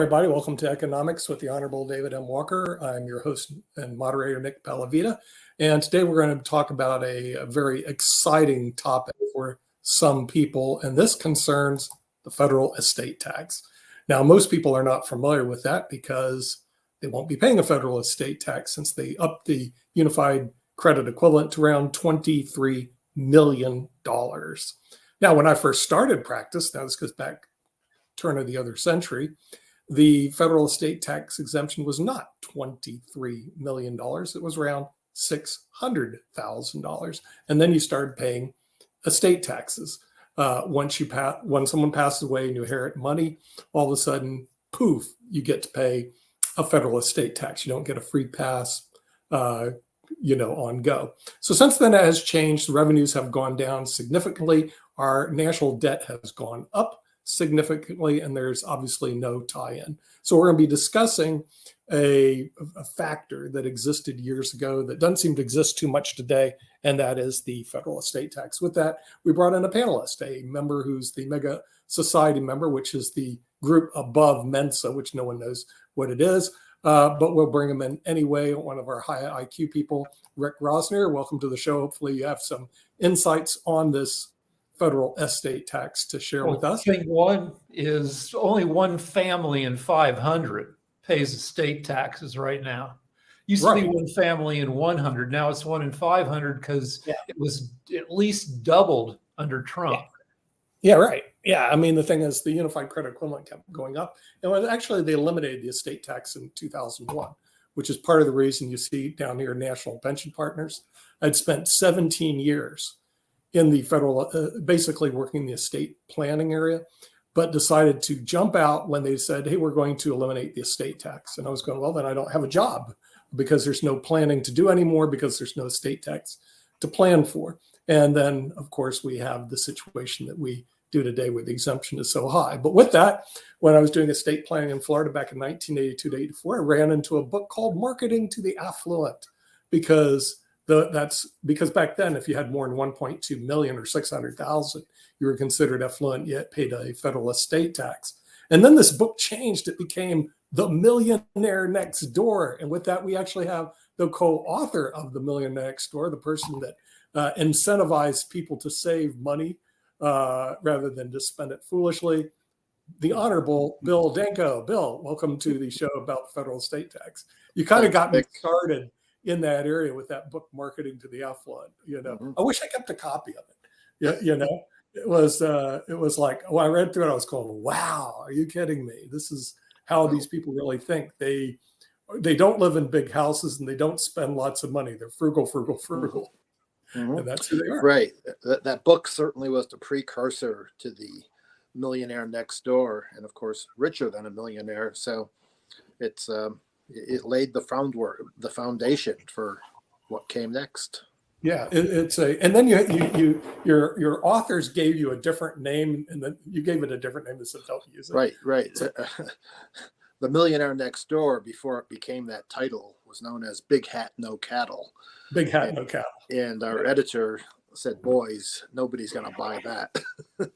everybody. Welcome to Economics with the Honorable David M. Walker. I'm your host and moderator, Nick Pallavita. And today we're going to talk about a very exciting topic for some people, and this concerns the federal estate tax. Now, most people are not familiar with that because they won't be paying a federal estate tax since they upped the unified credit equivalent to around $23 million. Now, when I first started practice, that was because back turn of the other century, the federal estate tax exemption was not $23 million. It was around $600,000. And then you started paying estate taxes. When someone passes away and you inherit money, all of a sudden, poof, you get to pay a federal estate tax. You don't get a free pass, on go. So since then, it has changed. The revenues have gone down significantly. Our national debt has gone up significantly, and there's obviously no tie-in. So we're going to be discussing a factor that existed years ago that doesn't seem to exist too much today, and that is the federal estate tax. With that, we brought in a panelist, a member who's the Mega Society member, which is the group above Mensa, which no one knows what it is, but we'll bring him in anyway. One of our high IQ people, Rick Rosner. Welcome to the show. Hopefully you have some insights on this federal estate tax to share with us. Thing one is only one family in 500 pays estate taxes right now. Used to be one family in 100. Now it's one in 500 because it was at least doubled under Trump. Yeah, right. Yeah, I mean, the thing is the unified credit equivalent kept going up. And actually, they eliminated the estate tax in 2001, which is part of the reason you see down here National Pension Partners. I'd spent 17 years in the federal, basically working the estate planning area, but decided to jump out when they said, hey, we're going to eliminate the estate tax. And I was going, well, then I don't have a job because there's no planning to do anymore because there's no estate tax to plan for. And then, of course, we have the situation that we do today where the exemption is so high. But with that, when I was doing estate planning in Florida back in 1982 to 84, I ran into a book called Marketing to the Affluent because back then, if you had more than 1.2 million or 600,000, you were considered affluent, yet paid a federal estate tax. And then this book changed. It became The Millionaire Next Door. And with that, we actually have the co-author of The Millionaire Next Door, the person that incentivized people to save money rather than just spend it foolishly, the Honorable Bill Danko. Bill, welcome to the show about the federal estate tax. You kind of got me started in that area with that book, Marketing to the Affluent. I wish I kept a copy of it. It was like, I read through it, I was going, wow, are you kidding me? This is how these people really think. They don't live in big houses and they don't spend lots of money. They're frugal. Mm-hmm. And that's who they are. Right. That book certainly was the precursor to the Millionaire Next Door, and of course, Richer Than a Millionaire. So it laid the foundation for what came next. Yeah, and then your authors gave you a different name, and then you gave it a different name that said don't use it. Right. The Millionaire Next Door, before it became that title, was known as Big Hat No Cattle. Big Hat No Cattle. And our editor said, "Boys, nobody's going to buy that."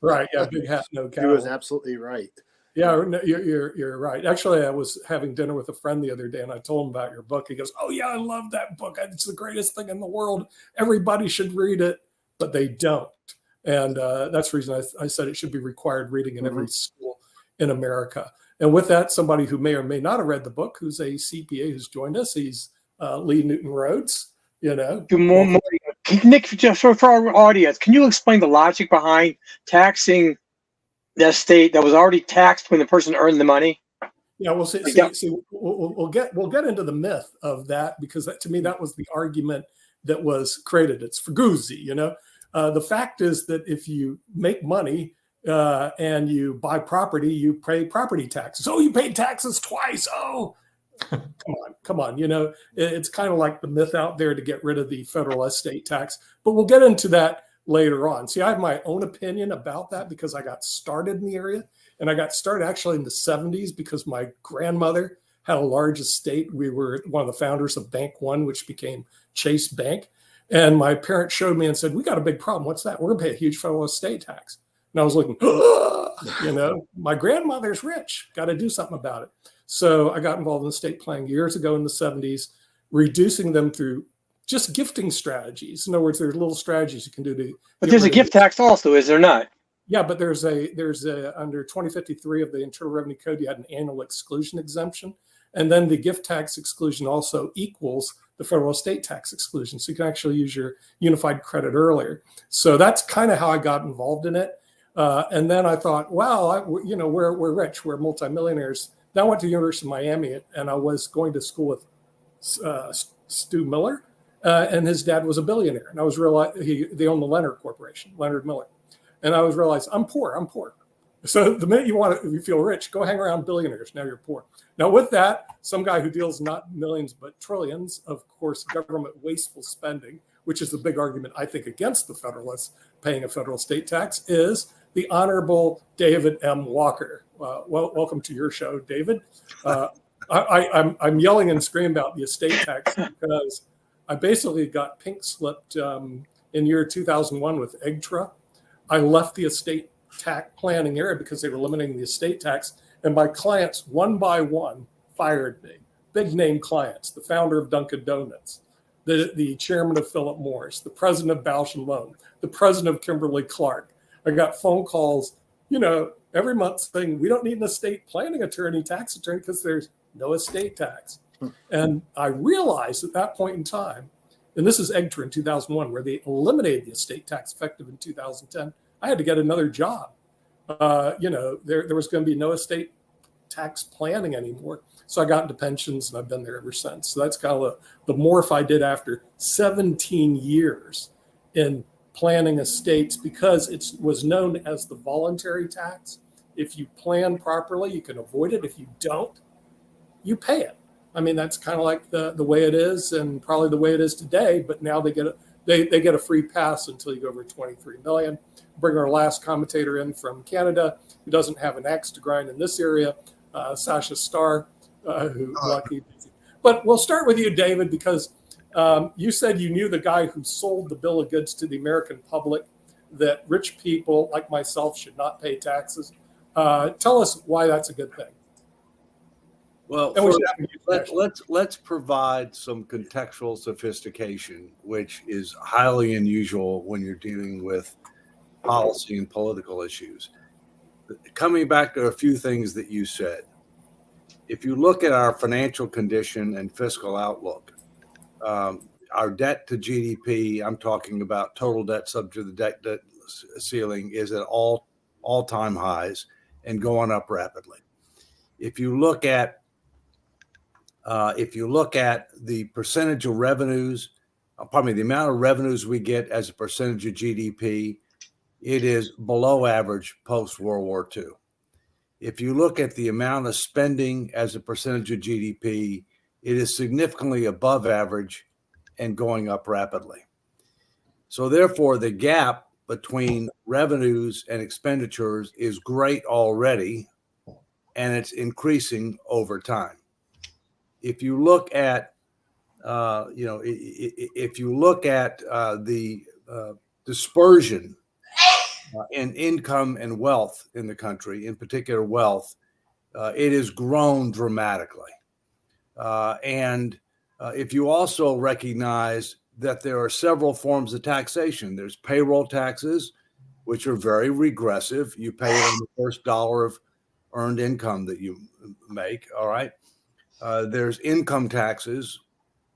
Right. Yeah. Big Hat No Cattle. He was absolutely right. Yeah, you're right. Actually, I was having dinner with a friend the other day, and I told him about your book. He goes, "Oh yeah, I love that book. It's the greatest thing in the world. Everybody should read it," but they don't. And that's the reason I said it should be required reading in every school in America. And with that, somebody who may or may not have read the book, who's a CPA, who's joined us, he's Lee Newton Rhodes. Good morning, Nick. Just for our audience, can you explain the logic behind taxing the estate that was already taxed when the person earned the money? Yeah, we'll see. We'll get into the myth of that because to me that was the argument that was created. It's Fuguzzi, The fact is that if you make money and you buy property, you pay property taxes. Oh, you paid taxes twice. Oh, come on. It's kind of like the myth out there to get rid of the federal estate tax. But we'll get into that later on. See, I have my own opinion about that because I got started in the area, and I got started actually in the 70s because my grandmother had a large estate. We were one of the founders of Bank One, which became Chase Bank. And my parents showed me and said, we got a big problem. What's that? We're going to pay a huge federal estate tax. And I was looking, my grandmother's rich, got to do something about it. So I got involved in estate planning years ago in the 70s, reducing them through just gifting strategies. In other words, there's little strategies you can do to. But there's a gift tax also, is there not? Yeah, but there's a under 2053 of the Internal Revenue Code, you had an annual exclusion exemption, and then the gift tax exclusion also equals the federal estate tax exclusion, so you can actually use your unified credit earlier. So that's kind of how I got involved in it, and then I thought, wow, we're rich, we're multimillionaires. Then I went to the University of Miami, and I was going to school with Stu Miller, and his dad was a billionaire, and I was they owned the Leonard Corporation, Leonard Miller. And I was realized I'm poor. So the minute you feel rich, go hang around billionaires. Now you're poor. Now with that, some guy who deals not millions but trillions, of course, government wasteful spending, which is the big argument I think against the federalists paying a federal estate tax, is the Honorable David M. Walker. Welcome to your show, David. I'm yelling and screaming about the estate tax because I basically got pink slipped in year 2001 with EGTRA. I left the estate tax planning area because they were limiting the estate tax, and my clients, one by one, fired me. Big name clients, the founder of Dunkin' Donuts, the chairman of Philip Morris, the president of Bausch & Lomb, the president of Kimberly-Clark. I got phone calls, every month saying, we don't need an estate planning attorney, tax attorney, because there's no estate tax. And I realized at that point in time, and this is EGTRA in 2001, where they eliminated the estate tax effective in 2010. I had to get another job. There was going to be no estate tax planning anymore. So I got into pensions, and I've been there ever since. So that's kind of the morph I did after 17 years in planning estates, because it was known as the voluntary tax. If you plan properly, you can avoid it. If you don't, you pay it. I mean, that's kind of like the way it is, and probably the way it is today. But now they get a free pass until you go over 23 million. Bring our last commentator in from Canada, who doesn't have an axe to grind in this area, Sasha Starr, who lucky. But we'll start with you, David, because you said you knew the guy who sold the bill of goods to the American public, that rich people like myself should not pay taxes. Tell us why that's a good thing. Well, let's provide some contextual sophistication, which is highly unusual when you're dealing with policy and political issues. Coming back to a few things that you said, if you look at our financial condition and fiscal outlook, our debt to GDP, I'm talking about total debt subject to the debt ceiling, is at all-time highs and going up rapidly. If you look at the percentage of revenues, the amount of revenues we get as a percentage of GDP, it is below average post-World War II. If you look at the amount of spending as a percentage of GDP, it is significantly above average and going up rapidly. So therefore, the gap between revenues and expenditures is great already, and it's increasing over time. If you look at, the dispersion in income and wealth in the country, in particular wealth, it has grown dramatically. And if you also recognize that there are several forms of taxation, there's payroll taxes, which are very regressive. You pay it on the first dollar of earned income that you make. All right. There's income taxes.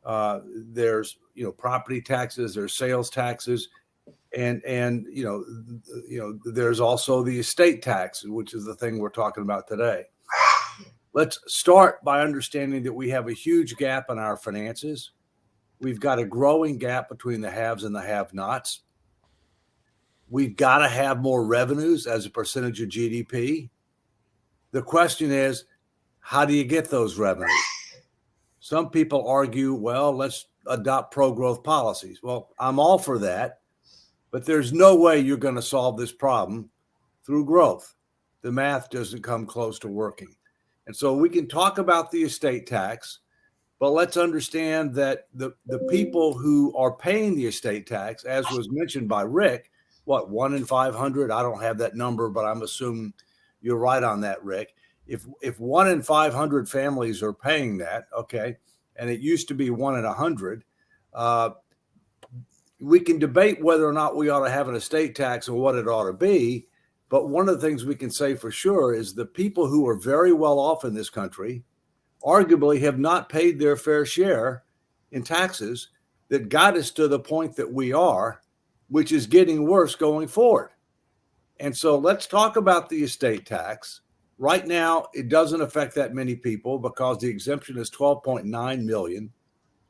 There's property taxes. There's sales taxes, and there's also the estate tax, which is the thing we're talking about today. Let's start by understanding that we have a huge gap in our finances. We've got a growing gap between the haves and the have-nots. We've got to have more revenues as a percentage of GDP. The question is, how do you get those revenues? Some people argue, well, let's adopt pro-growth policies. Well, I'm all for that, but there's no way you're going to solve this problem through growth. The math doesn't come close to working. And so we can talk about the estate tax, but let's understand that the people who are paying the estate tax, as was mentioned by Rick, what, 1 in 500? I don't have that number, but I'm assuming you're right on that, Rick. If 1 in 500 families are paying that, okay, and it used to be 1 in 100, we can debate whether or not we ought to have an estate tax or what it ought to be. But one of the things we can say for sure is the people who are very well off in this country arguably have not paid their fair share in taxes that got us to the point that we are, which is getting worse going forward. And so let's talk about the estate tax. Right now, it doesn't affect that many people because the exemption is 12.9 million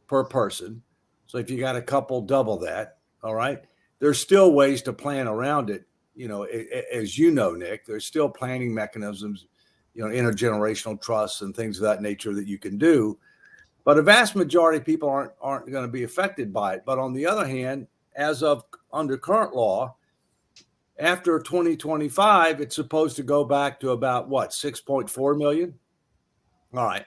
per person. So if you got a couple, double that. All right. There's still ways to plan around it. You know, as you know, Nick, there's still planning mechanisms, you know, intergenerational trusts and things of that nature that you can do. But a vast majority of people aren't going to be affected by it. But on the other hand, as of under current law, after 2025, it's supposed to go back to about what, 6.4 million? All right.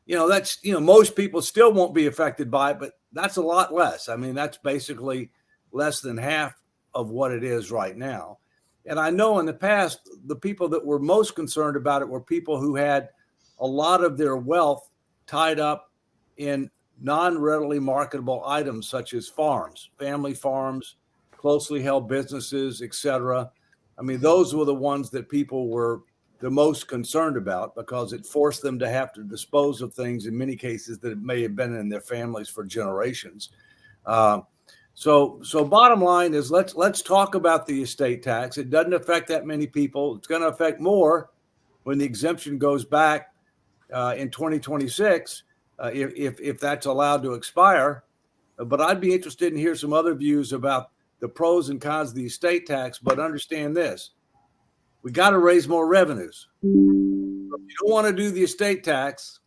You know, that's, you know, most people still won't be affected by it, but that's a lot less. I mean, that's basically less than half of what it is right now. And I know in the past, the people that were most concerned about it were people who had a lot of their wealth tied up in non-readily marketable items such as farms, family farms, closely held businesses, etc. I mean, those were the ones that people were the most concerned about because it forced them to have to dispose of things in many cases that may have been in their families for generations. So bottom line is let's talk about the estate tax. It doesn't affect that many people. It's going to affect more when the exemption goes back in 2026, if that's allowed to expire. But I'd be interested in hear some other views about the pros and cons of the estate tax. But understand this: we got to raise more revenues. If you don't want to do the estate tax,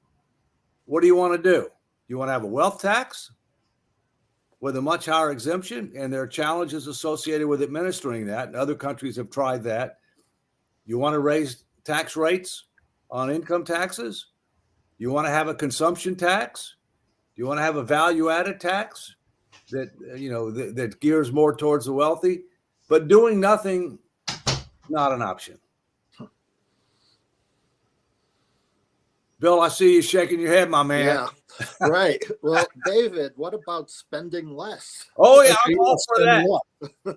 what do you want to do? You want to have a wealth tax with a much higher exemption, and there are challenges associated with administering that, and other countries have tried that. You want to raise tax rates on income taxes? You want to have a consumption tax? Do you want to have a value-added tax that, you know, that gears more towards the wealthy? But doing nothing, not an option. Bill, I see you shaking your head, my man. Yeah, right. Well, David, what about spending less? Oh, yeah, I'm all for that.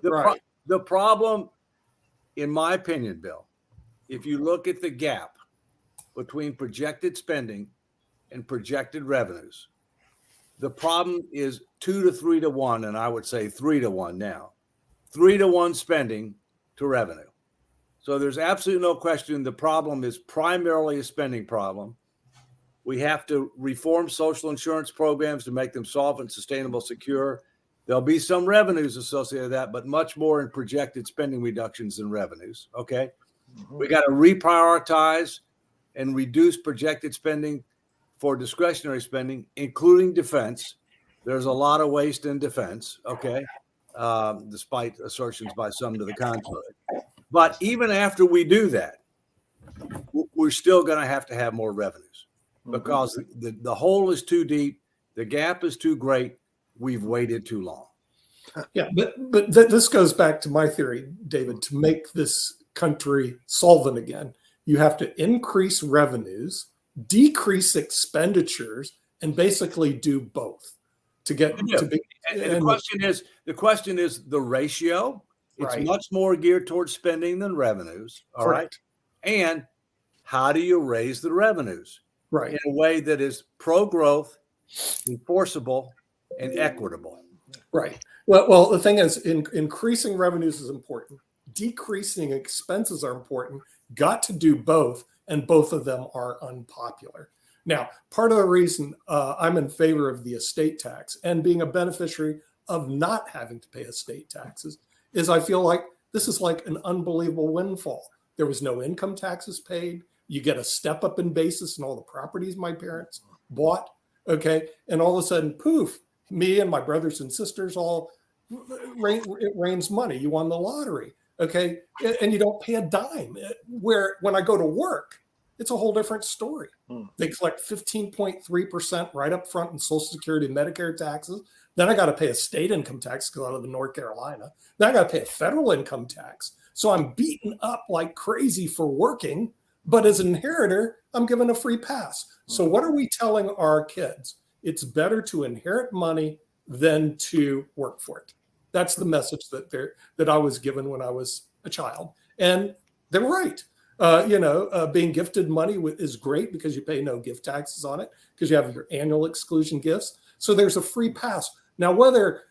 Right. The problem, in my opinion, Bill, if you look at the gap between projected spending and projected revenues, the problem is 2 to 3 to 1, and I would say 3 to 1 now. 3 to 1 spending to revenue. So there's absolutely no question the problem is primarily a spending problem. We have to reform social insurance programs to make them solvent, sustainable, secure. There'll be some revenues associated with that, but much more in projected spending reductions than revenues. Okay. We got to reprioritize and reduce projected spending for discretionary spending, including defense. There's a lot of waste in defense. Okay. Despite assertions by some to the contrary. But even after we do that, we're still going to have more revenues because the hole is too deep. The gap is too great. We've waited too long. Yeah, but this goes back to my theory, David. To make this country solvent again, you have to increase revenues, decrease expenditures, and basically do both to get to be. And the question is the ratio. It's Right. much more geared towards spending than revenues. All Correct. right. And how do you raise the revenues Right. in a way that is pro-growth, enforceable, and equitable? Right. Well, the thing is, increasing revenues is important. Decreasing expenses are important. Got to do both, and both of them are unpopular. Now, part of the reason I'm in favor of the estate tax and being a beneficiary of not having to pay estate taxes is I feel like this is like an unbelievable windfall. There was no income taxes paid. You get a step up in basis in all the properties my parents bought. Okay. And all of a sudden, poof, me and my brothers and sisters all, it rains money. You won the lottery. Okay. And you don't pay a dime. Where when I go to work, it's a whole different story. They collect 15.3% right up front in Social Security and Medicare taxes. Then I got to pay a state income tax because I live in North Carolina. Then I got to pay a federal income tax. So I'm beaten up like crazy for working, but as an inheritor, I'm given a free pass. So what are we telling our kids? It's better to inherit money than to work for it. That's the message that I was given when I was a child. And they're right. Being gifted money is great because you pay no gift taxes on it because you have your annual exclusion gifts. So there's a free pass. Now, whether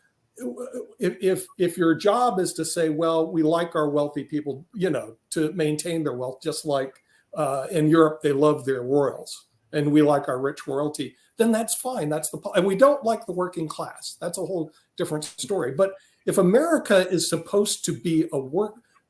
if your job is to say, well, we like our wealthy people, to maintain their wealth, just like in Europe, they love their royals and we like our rich royalty, then that's fine. And we don't like the working class. That's a whole different story. But if America is supposed to be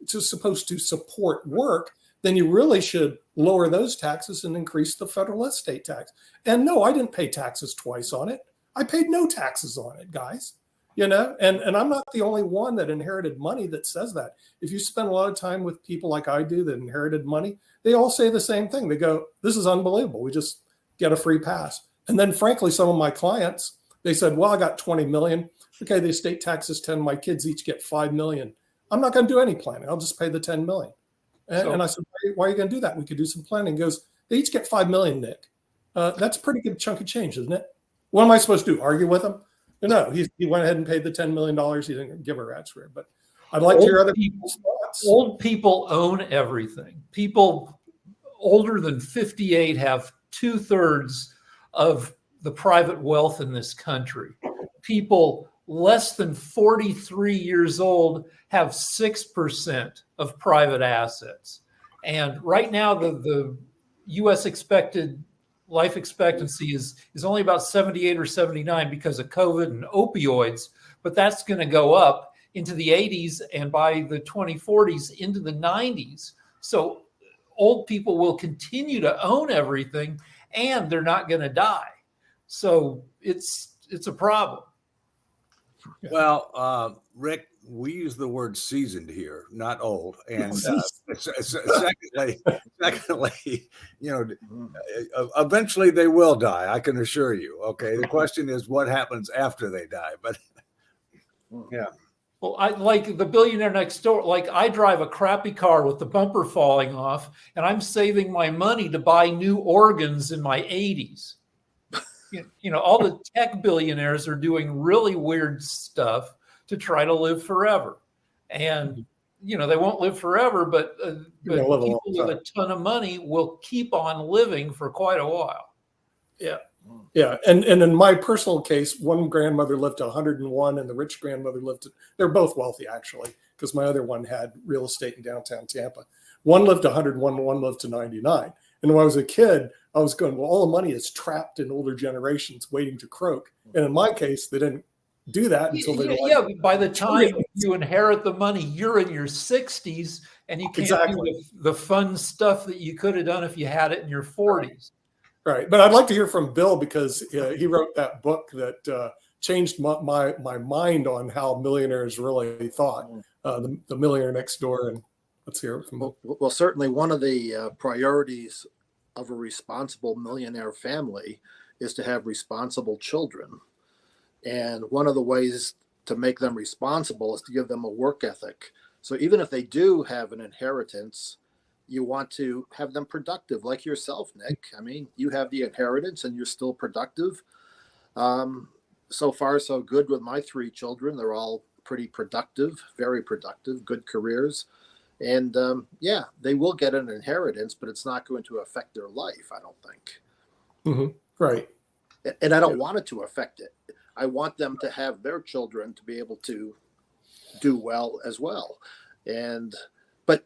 supposed to support work, then you really should lower those taxes and increase the federal estate tax. And no, I didn't pay taxes twice on it. I paid no taxes on it, guys. And I'm not the only one that inherited money that says that. If you spend a lot of time with people like I do that inherited money, they all say the same thing. They go, this is unbelievable. We just get a free pass. And then frankly, some of my clients, they said, well, I got 20 million. Okay, the estate tax is 10. My kids each get 5 million. I'm not going to do any planning. I'll just pay the 10 million. And I said, why are you going to do that? We could do some planning. He goes, they each get 5 million, Nick. That's a pretty good chunk of change, isn't it? What am I supposed to do? Argue with him? No, he went ahead and paid the $10 million. He didn't give a rat's rear. But I'd like to hear other people's thoughts. Old people own everything. People older than 58 have 2/3 of the private wealth in this country. People less than 43 years old have 6% of private assets. And right now, the U.S. expected life expectancy is only about 78 or 79 because of COVID and opioids, but that's going to go up into the 80s and by the 2040s into the 90s. So old people will continue to own everything and they're not going to die. So it's a problem. Well, Rick, we use the word seasoned here, not old. And secondly, eventually they will die. I can assure you. Okay. The question is what happens after they die. But yeah. Well, I like the billionaire next door. Like I drive a crappy car with the bumper falling off, and I'm saving my money to buy new organs in my 80s. All the tech billionaires are doing really weird stuff to try to live forever. And, they won't live forever, but people with a ton of money will keep on living for quite a while. Yeah. Yeah. And in my personal case, one grandmother lived to 101 and the rich grandmother they're both wealthy actually, because my other one had real estate in downtown Tampa. One lived to 101, one lived to 99. And when I was a kid, I was going, well, all the money is trapped in older generations waiting to croak. And in my case, they didn't do that until they were by the time you inherit the money, you're in your 60s and you can't do the fun stuff that you could have done if you had it in your 40s. Right. But I'd like to hear from Bill because he wrote that book that changed my mind on how millionaires really thought, the Millionaire Next Door. And let's hear it from Bill. Well, certainly one of the priorities of a responsible millionaire family is to have responsible children. And one of the ways to make them responsible is to give them a work ethic. So even if they do have an inheritance, you want to have them productive, like yourself, Nick. I mean, you have the inheritance and you're still productive. So far, so good with my 3 children. They're all pretty productive, very productive, good careers. And they will get an inheritance, but it's not going to affect their life, I don't think. Mm-hmm. Right. And I don't want it to affect it. I want them to have their children to be able to do well as well. But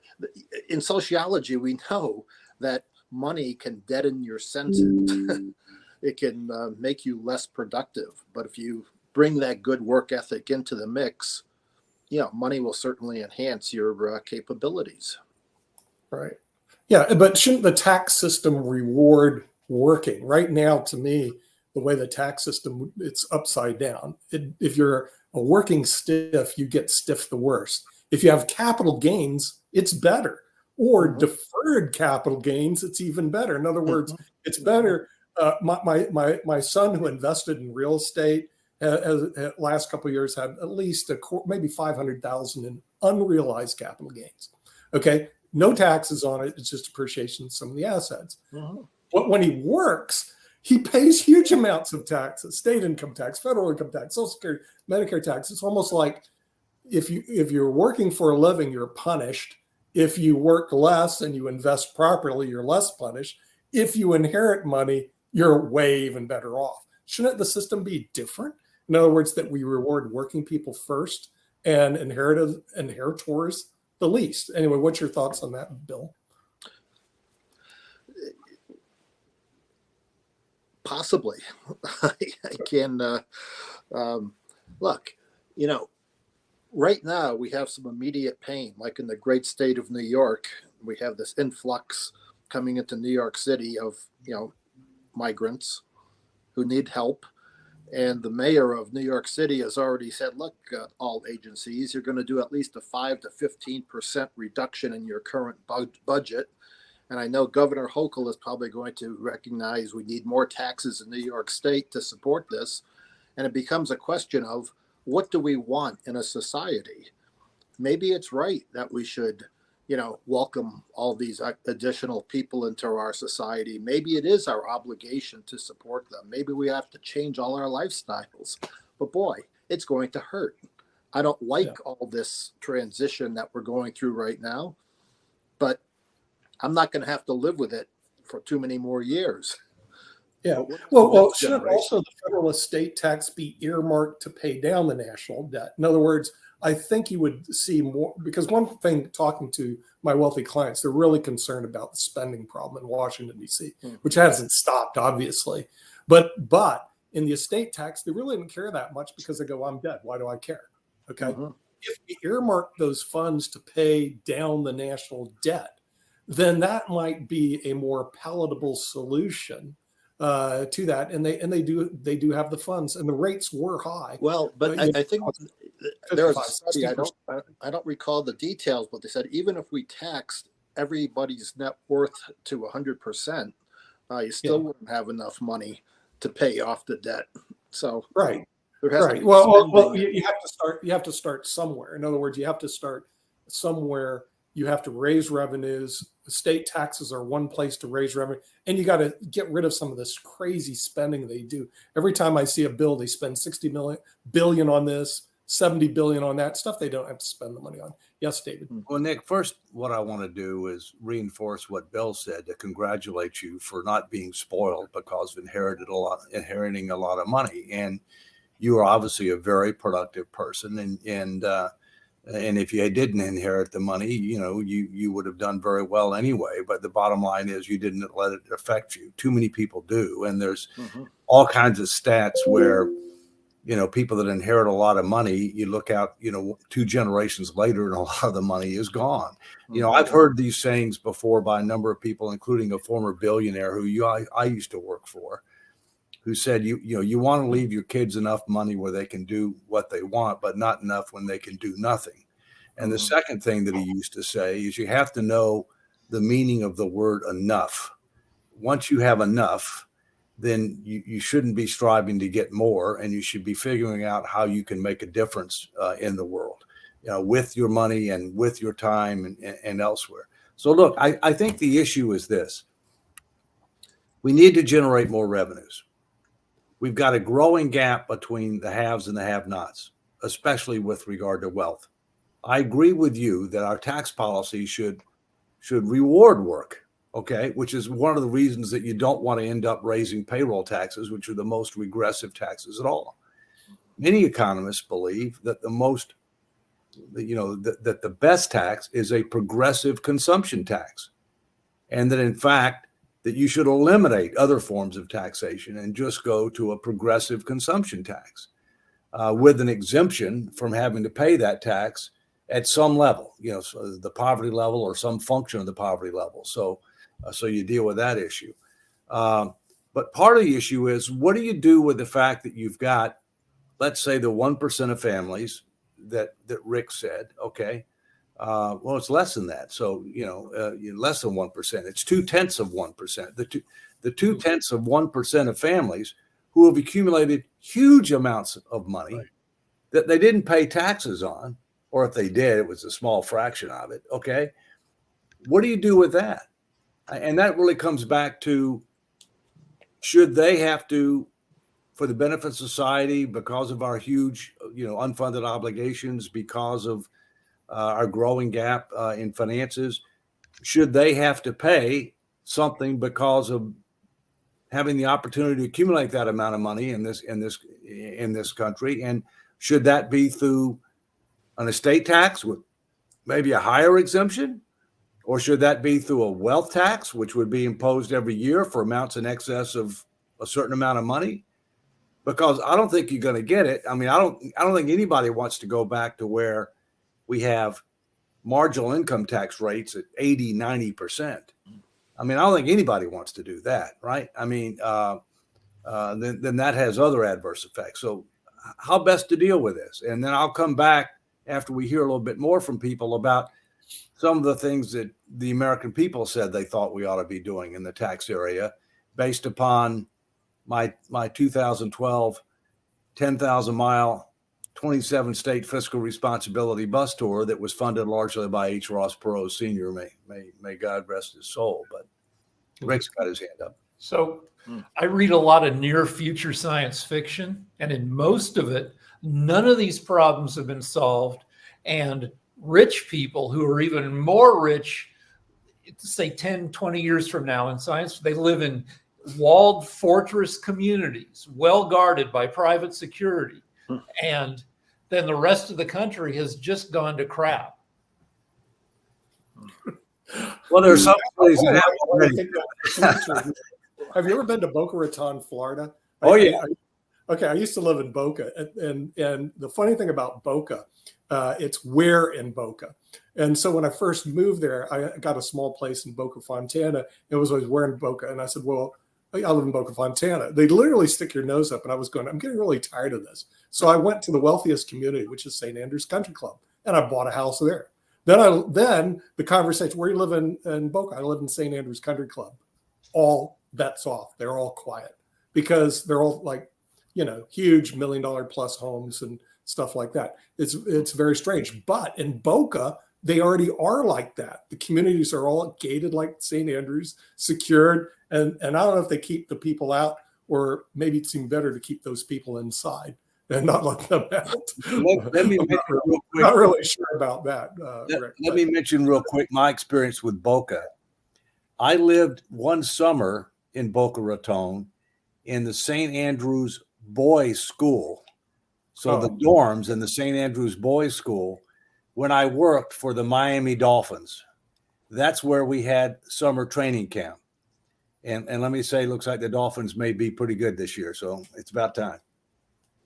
in sociology, we know that money can deaden your senses. It can make you less productive. But if you bring that good work ethic into the mix, money will certainly enhance your capabilities. Right. Yeah, but shouldn't the tax system reward working? Right now, to me, the way the tax system, it's upside down. If you're a working stiff, you get stiff the worst. If you have capital gains, it's better. Or deferred capital gains, it's even better. In other words, it's better. My son who invested in real estate last couple of years had at least maybe 500,000 in unrealized capital gains. Okay, no taxes on it; it's just appreciation of some of the assets. Mhm. But when he works, he pays huge amounts of taxes: state income tax, federal income tax, Social Security, Medicare tax. It's almost like if you're working for a living, you're punished. If you work less and you invest properly, you're less punished. If you inherit money, you're way even better off. Shouldn't the system be different? In other words, that we reward working people first and inheritors the least. Anyway, what's your thoughts on that, Bill? Possibly. I can look, right now we have some immediate pain, like in the great state of New York. We have this influx coming into New York City of, migrants who need help. And the mayor of New York City has already said, look, all agencies, you're going to do at least a 5 to 15% reduction in your current budget. And I know Governor Hochul is probably going to recognize we need more taxes in New York State to support this. And it becomes a question of, what do we want in a society? Maybe it's right that we should, welcome all these additional people into our society. Maybe it is our obligation to support them. Maybe we have to change all our lifestyles. But boy, it's going to hurt. I don't like all this transition that we're going through right now, but I'm not going to have to live with it for too many more years. Yeah. Well, shouldn't also the federal estate tax be earmarked to pay down the national debt? In other words, I think you would see more, because one thing, talking to my wealthy clients, they're really concerned about the spending problem in Washington, D.C., which hasn't stopped, obviously. But in the estate tax, they really didn't care that much because they go, I'm dead. Why do I care? Okay. Mm-hmm. If we earmark those funds to pay down the national debt, then that might be a more palatable solution to that, and they do have the funds, and the rates were high. Well, but I think there was a study. I don't recall the details, but they said even if we taxed everybody's net worth to 100%, you still wouldn't have enough money to pay off the debt. So right. Well, you have to start. You have to start somewhere. In other words, you have to start somewhere. You have to raise revenues. State taxes are one place to raise revenue, and you got to get rid of some of this crazy spending they do. Every time I see a bill, they spend $60 billion on this, $70 billion on that stuff they don't have to spend the money on. Yes, David. Well, Nick, first, what I want to do is reinforce what Bill said, to congratulate you for not being spoiled because of inheriting a lot of money. And you are obviously a very productive person, and if you didn't inherit the money, you would have done very well anyway. But the bottom line is you didn't let it affect you. Too many people do. And there's all kinds of stats where, people that inherit a lot of money, you look out, 2 generations later and a lot of the money is gone. I've heard these sayings before by a number of people, including a former billionaire who I used to work for, who said, you want to leave your kids enough money where they can do what they want, but not enough when they can do nothing. And the second thing that he used to say is you have to know the meaning of the word enough. Once you have enough, then you shouldn't be striving to get more, and you should be figuring out how you can make a difference in the world, with your money and with your time and elsewhere. So look, I think the issue is this. We need to generate more revenues. We've got a growing gap between the haves and the have-nots, especially with regard to wealth. I agree with you that our tax policy should reward work, okay, which is one of the reasons that you don't want to end up raising payroll taxes, which are the most regressive taxes at all. Many economists believe that that the best tax is a progressive consumption tax, and that in fact, that you should eliminate other forms of taxation and just go to a progressive consumption tax with an exemption from having to pay that tax at some level, so the poverty level or some function of the poverty level. So you deal with that issue. But part of the issue is, what do you do with the fact that you've got, let's say, the 1% of families that Rick said, okay, well, it's less than that. So, less than 1%. It's 0.2%. The 0.2% of 1% of families who have accumulated huge amounts of money Right. that they didn't pay taxes on, or if they did, it was a small fraction of it. Okay. What do you do with that? And that really comes back to, should they have to, for the benefit of society, because of our huge, unfunded obligations, because of our growing gap in finances, should they have to pay something because of having the opportunity to accumulate that amount of money in this country? And should that be through an estate tax with maybe a higher exemption? Or should that be through a wealth tax, which would be imposed every year for amounts in excess of a certain amount of money? Because I don't think you're going to get it. I mean, I don't think anybody wants to go back to where we have marginal income tax rates at 80, 90%. I mean, I don't think anybody wants to do that, right? I mean, then that has other adverse effects. So how best to deal with this? And then I'll come back after we hear a little bit more from people about some of the things that the American people said they thought we ought to be doing in the tax area based upon my 2012 10,000-mile, 27-state fiscal responsibility bus tour that was funded largely by H. Ross Perot Sr. May God rest his soul. But Rick's got his hand up. So I read a lot of near future science fiction, and in most of it, none of these problems have been solved. And rich people who are even more rich, say 10, 20 years from now in science, they live in walled fortress communities, well guarded by private security. And then the rest of the country has just gone to crap. Well, there's some places that have I already. think that- Have you ever been to Boca Raton, Florida? Oh, yeah. Okay, I used to live in Boca, and the funny thing about Boca, it's where in Boca. And so when I first moved there, I got a small place in Boca Fontana. It was always where in Boca, and I said, "Well, I live in Boca Fontana." They literally stick your nose up, and I was going, "I'm getting really tired of this." So I went to the wealthiest community, which is St. Andrews Country Club, and I bought a house there. Then the conversation, "Where you live in Boca?" "I live in St. Andrews Country Club." All bets off. They're all quiet because they're all like, huge $1 million plus homes and stuff like that. It's very strange. But in Boca, they already are like that. The communities are all gated like St. Andrews, secured. And I don't know if they keep the people out, or maybe it seemed better to keep those people inside and not let them out. Let me mention real quick. Not really sure about that. Rick, Let me mention real quick my experience with Boca. I lived one summer in Boca Raton in the St. Andrews Boys School. So the dorms in the St. Andrews Boys School, when I worked for the Miami Dolphins, that's where we had summer training camp. And let me say, it looks like the Dolphins may be pretty good this year. So it's about time.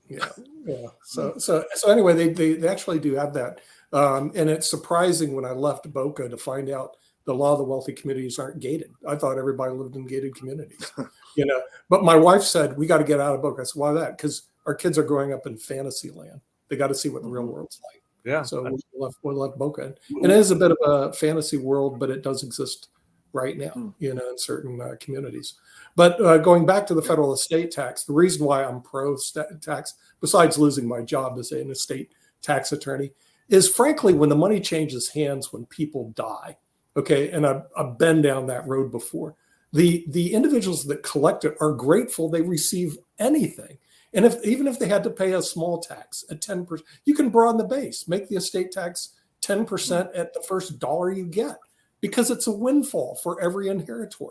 Yeah. So anyway, they actually do have that. And it's surprising when I left Boca to find out that a lot of the wealthy communities aren't gated. I thought everybody lived in gated communities, But my wife said, "We got to get out of Boca." I said, "Why that?" Because our kids are growing up in fantasy land. They got to see what the real world's like. Yeah. So we left Boca. And it is a bit of a fantasy world, but it does exist right now, in certain communities. But going back to the federal estate tax, the reason why I'm pro tax, besides losing my job as an estate tax attorney, is frankly, when the money changes hands, when people die. Okay. And I've been down that road before. The individuals that collect it are grateful they receive anything. And even if they had to pay a small tax at 10%, you can broaden the base, make the estate tax 10% at the first dollar you get, because it's a windfall for every inheritor.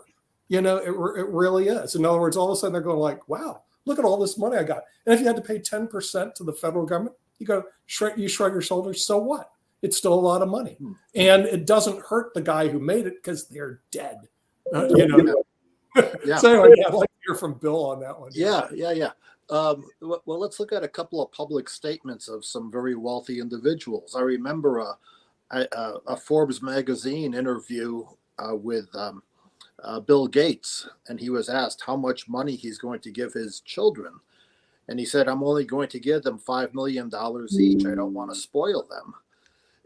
It really is. In other words, all of a sudden they're going like, "Wow, look at all this money I got." And if you had to pay 10% to the federal government, you shrug your shoulders. So what? It's still a lot of money. And it doesn't hurt the guy who made it because they're dead. Yeah. So anyway, I'd like to hear from Bill on that one. Yeah. Well, let's look at a couple of public statements of some very wealthy individuals. I remember a Forbes magazine interview with Bill Gates, and he was asked how much money he's going to give his children. And he said, "I'm only going to give them $5 million each. I don't want to spoil them."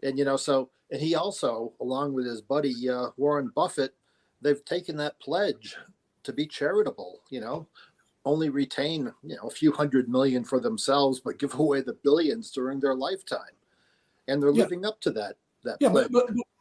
And, and he also, along with his buddy, Warren Buffett, they've taken that pledge to be charitable, only retain, a few hundred million for themselves, but give away the billions during their lifetime. And they're Yeah. living up to that. Yeah, pledge.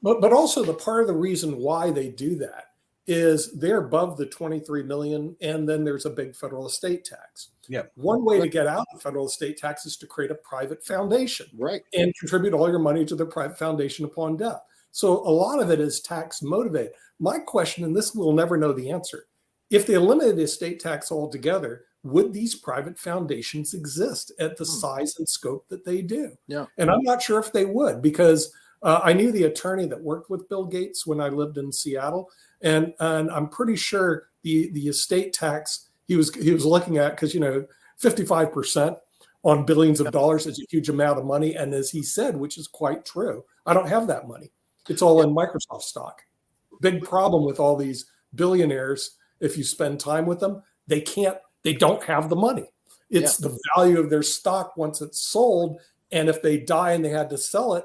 but also the part of the reason why they do that is they're above the 23 million, and then there's a big federal estate tax. Yeah. One way to get out of federal estate tax is to create a private foundation, Right. and contribute all your money to the private foundation upon death. So a lot of it is tax motivated. My question, and this we'll never know the answer, if they eliminated the estate tax altogether, would these private foundations exist at the size and scope that they do? Yeah. And I'm not sure if they would, because I knew the attorney that worked with Bill Gates when I lived in Seattle, and I'm pretty sure the estate tax he was looking at, because 55% on billions of dollars is a huge amount of money, and as he said, which is quite true, I don't have that money. It's all in Microsoft stock. Big problem with all these billionaires. If you spend time with them, they don't have the money. It's the value of their stock once it's sold, and if they die and they had to sell it,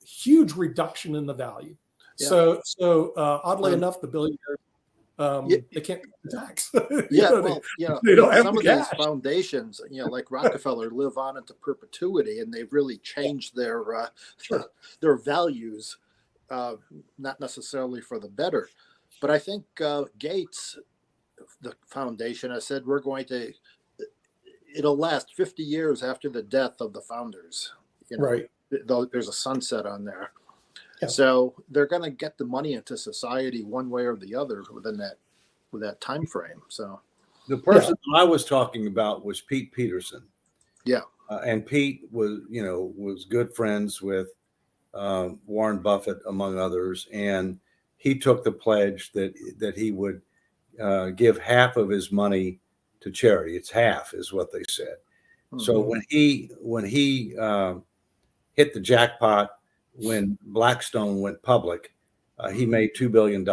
huge reduction in the value. Yeah. So oddly enough, the billionaires, they can't pay the tax. They don't have some the of these cash. foundations, like Rockefeller, live on into perpetuity, and they've really changed their values, not necessarily for the better. But I think Gates, the foundation, has said it'll last 50 years after the death of the founders. Right. Though there's a sunset on there. Yeah. So they're going to get the money into society one way or the other with that time frame. So the person I was talking about was Pete Peterson. Yeah. And Pete was good friends with Warren Buffett, among others. And he took the pledge that he would give half of his money to charity. It's half is what they said. Mm-hmm. So when he hit the jackpot, when Blackstone went public, he made $2 billion,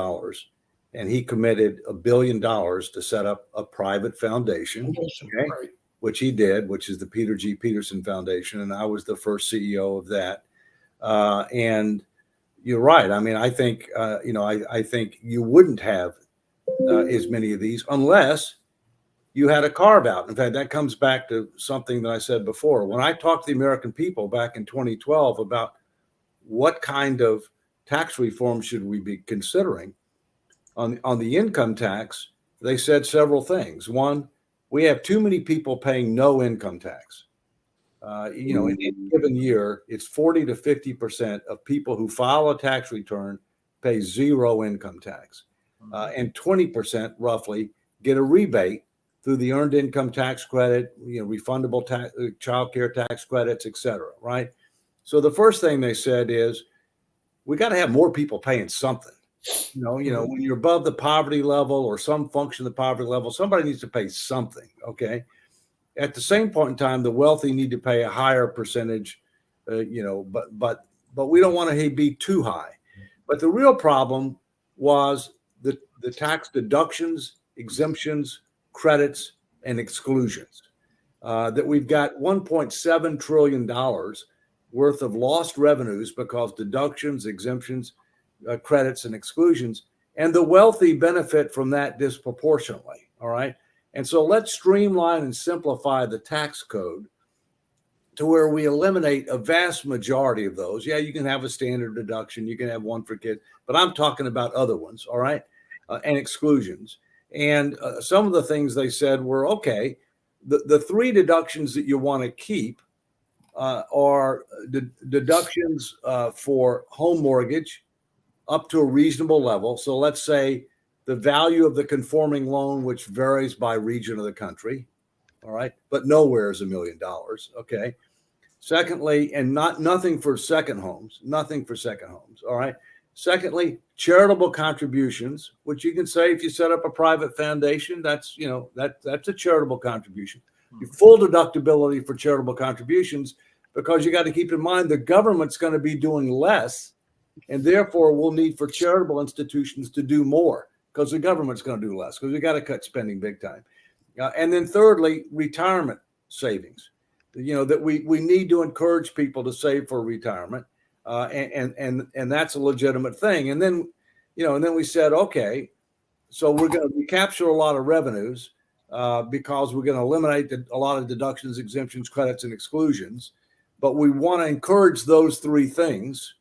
and he committed $1 billion to set up a private foundation, okay, right, which he did, which is the Peter G. Peterson Foundation. And I was the first CEO of that. And you're right. I mean, I think, I think you wouldn't have as many of these unless you had a carve out. In fact, that comes back to something that I said before. When I talked to the American people back in 2012 about what kind of tax reform should we be considering on the income tax, they said several things. One, we have too many people paying no income tax. In a given year, it's 40 to 50% of people who file a tax return pay zero income tax, and 20% roughly get a rebate through the earned income tax credit, refundable child care tax credits, et cetera, right? So the first thing they said is, we got to have more people paying something. When you're above the poverty level or some function of the poverty level, somebody needs to pay something, okay? At the same point in time, the wealthy need to pay a higher percentage, but we don't want to be too high. But the real problem was the tax deductions, exemptions, credits, and exclusions. That we've got $1.7 trillion worth of lost revenues because deductions, exemptions, credits, and exclusions, and the wealthy benefit from that disproportionately. All right. And so let's streamline and simplify the tax code to where we eliminate a vast majority of those. Yeah, you can have a standard deduction, you can have one for kids, but I'm talking about other ones. All right. And exclusions. And some of the things they said were, okay, the three deductions that you want to keep are deductions for home mortgage up to a reasonable level. So let's say the value of the conforming loan, which varies by region of the country, all right, but nowhere is $1 million, okay? Secondly, and nothing for second homes, all right? Secondly, charitable contributions, which you can say if you set up a private foundation, that's a charitable contribution. Full deductibility for charitable contributions, because you got to keep in mind the government's going to be doing less, and therefore we'll need for charitable institutions to do more because the government's going to do less because we got to cut spending big time. And then thirdly, retirement savings, that we need to encourage people to save for retirement. And that's a legitimate thing. And then we said, okay, so we're going to recapture a lot of revenues, because we're going to eliminate a lot of deductions, exemptions, credits, and exclusions. But we want to encourage those three things.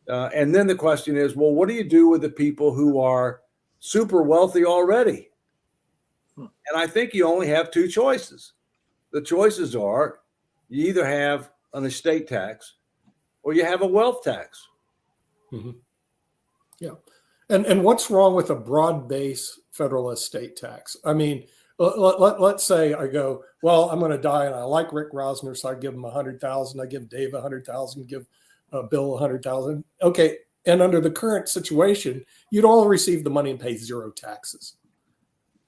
And then the question is, well, what do you do with the people who are super wealthy already? And I think you only have two choices. The choices are you either have an estate tax or you have a wealth tax. Mm-hmm. Yeah. And what's wrong with a broad-based federal estate tax? I mean, let's say I go, well, I'm going to die and I like Rick Rosner, so I give him 100,000. I give Dave 100,000, give Bill 100,000. Okay. And under the current situation, you'd all receive the money and pay zero taxes.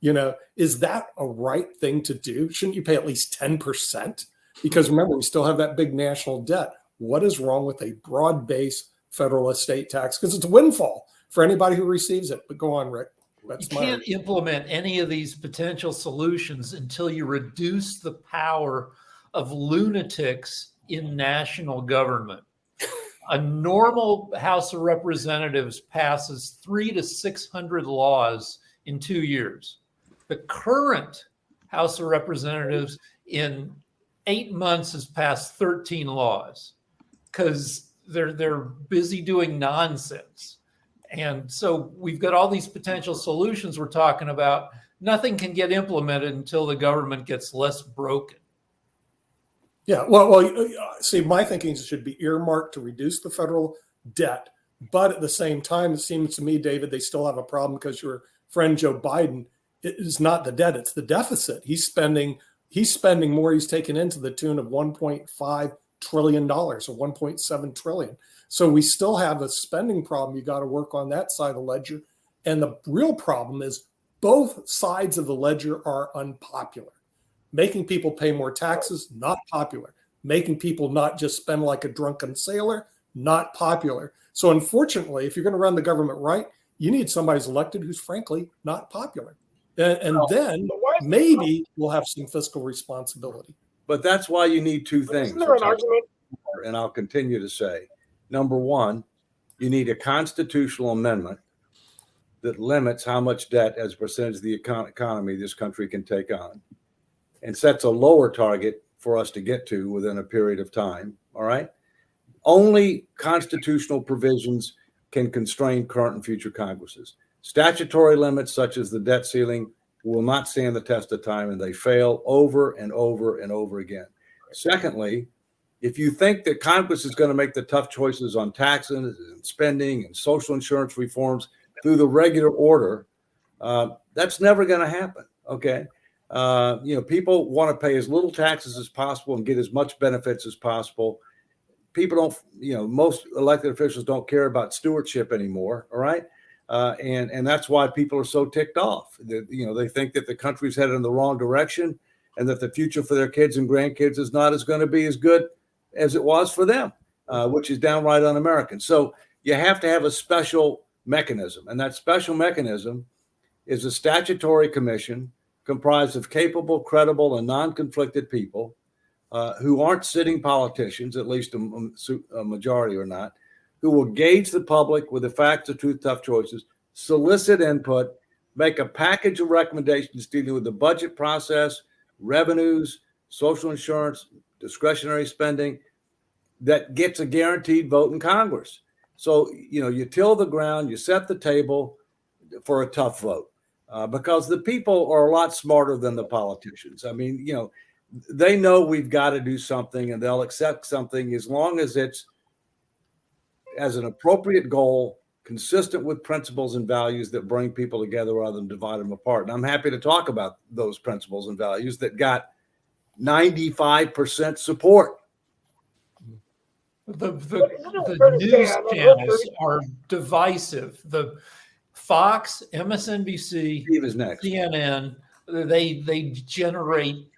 You know, is that a right thing to do? Shouldn't you pay at least 10%? Because remember, we still have that big national debt. What is wrong with a broad-based federal estate tax? Because it's a windfall for anybody who receives it. But go on, Rick. You can't implement any of these potential solutions until you reduce the power of lunatics in national government. A normal House of Representatives passes 300 to 600 laws in 2 years. The current House of Representatives in 8 months has passed 13 laws because they're busy doing nonsense. And so we've got all these potential solutions we're talking about. Nothing can get implemented until the government gets less broken. Yeah, well, see, my thinking is it should be earmarked to reduce the federal debt. But at the same time, it seems to me, David, they still have a problem because your friend Joe Biden, it is not the debt, it's the deficit. He's spending more. He's taken into the tune of $1.5 trillion or $1.7 trillion. So we still have a spending problem. You got to work on that side of the ledger. And the real problem is both sides of the ledger are unpopular. Making people pay more taxes, not popular. Making people not just spend like a drunken sailor, not popular. So unfortunately, if you're going to run the government right, you need somebody who's elected who's frankly not popular. And then maybe we'll have some fiscal responsibility. But that's why you need two things. Isn't there an argument? And I'll continue to say, number one, you need a constitutional amendment that limits how much debt as a percentage of the economy this country can take on and sets a lower target for us to get to within a period of time. All right. Only constitutional provisions can constrain current and future Congresses. Statutory limits such as the debt ceiling will not stand the test of time, and they fail over and over and over again. Secondly, if you think that Congress is going to make the tough choices on taxes and spending and social insurance reforms through the regular order, that's never going to happen. Okay. People want to pay as little taxes as possible and get as much benefits as possible. People don't, most elected officials don't care about stewardship anymore. All right. And that's why people are so ticked off. They think that the country's headed in the wrong direction and that the future for their kids and grandkids is not going to be as good as it was for them, which is downright un-American. So you have to have a special mechanism. And that special mechanism is a statutory commission comprised of capable, credible, and non-conflicted people who aren't sitting politicians, at least a majority or not, who will gauge the public with the facts, the truth, tough choices, solicit input, make a package of recommendations dealing with the budget process, revenues, social insurance, discretionary spending, that gets a guaranteed vote in Congress. So, you till the ground, you set the table for a tough vote because the people are a lot smarter than the politicians. I mean, they know we've got to do something and they'll accept something as long as it's as an appropriate goal, consistent with principles and values that bring people together rather than divide them apart. And I'm happy to talk about those principles and values that got 95% support. The news channels are divisive. The Fox, MSNBC, Steve is next. CNN, they generate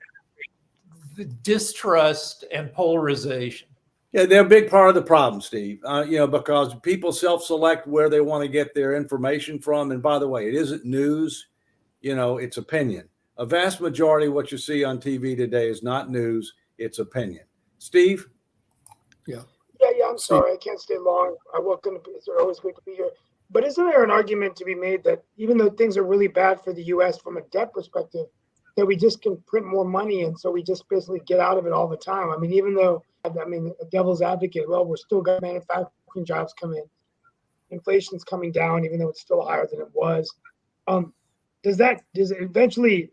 the distrust and polarization. Yeah, they're a big part of the problem, Steve, because people self-select where they want to get their information from. And by the way, it isn't news, it's opinion. A vast majority of what you see on TV today is not news, it's opinion. Steve? Yeah. Yeah, I'm sorry. I can't stay long. It's always great to be here. But isn't there an argument to be made that even though things are really bad for the U.S. from a debt perspective, that we just can print more money, and so we just basically get out of it all the time. I mean, even though, I mean, a devil's advocate, well, we're still got manufacturing jobs come in. Inflation's coming down, even though it's still higher than it was. Does it eventually,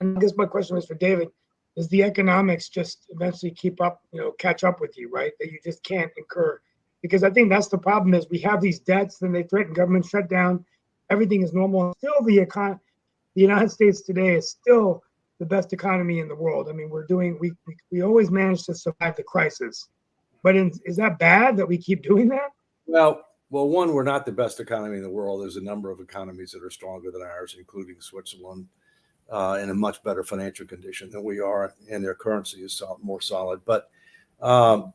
and I guess my question was for David, does the economics just eventually keep up, catch up with you, right? That you just can't incur? Because I think that's the problem is we have these debts, then they threaten government shutdown. Everything is normal. Still, the United States today is still the best economy in the world. I mean, we always manage to survive the crisis. But is that bad that we keep doing that? Well, one, we're not the best economy in the world. There's a number of economies that are stronger than ours, including Switzerland, in a much better financial condition than we are, and their currency is more solid. But look,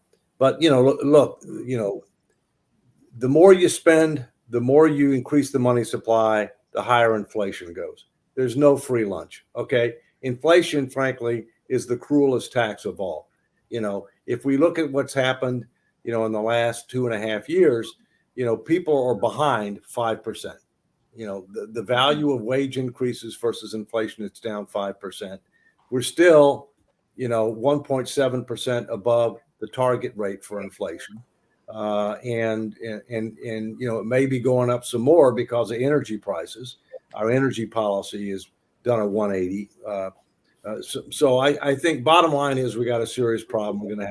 the more you spend, the more you increase the money supply, the higher inflation goes. There's no free lunch. Okay, inflation, frankly, is the cruelest tax of all. If we look at what's happened, in the last 2.5 years, people are behind 5%. The value of wage increases versus inflation, it's down 5%. We're still, 1.7% above the target rate for inflation. And it may be going up some more because of energy prices. Our energy policy is done a 180. So I think bottom line is we got a serious problem. We're going to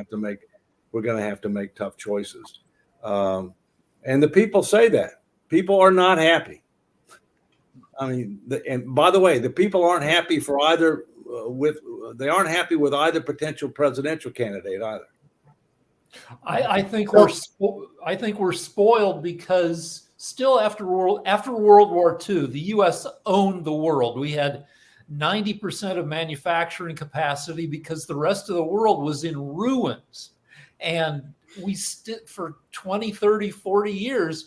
have to make tough choices. And the people say that. People are not happy. I mean, and by the way, the people aren't happy for either they aren't happy with either potential presidential candidate either. I think we're spoiled because still after World War II, the U.S. owned the world. We had 90% of manufacturing capacity because the rest of the world was in ruins. And we for 20, 30, 40 years,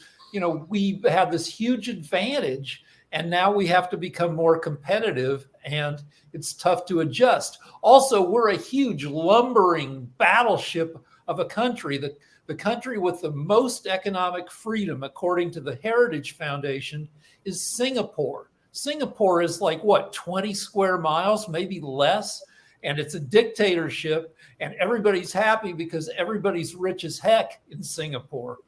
we have this huge advantage, and now we have to become more competitive, and it's tough to adjust. Also, we're a huge lumbering battleship of a country. The country with the most economic freedom, according to the Heritage Foundation, is Singapore. Singapore is like, 20 square miles, maybe less, and it's a dictatorship, and everybody's happy because everybody's rich as heck in Singapore.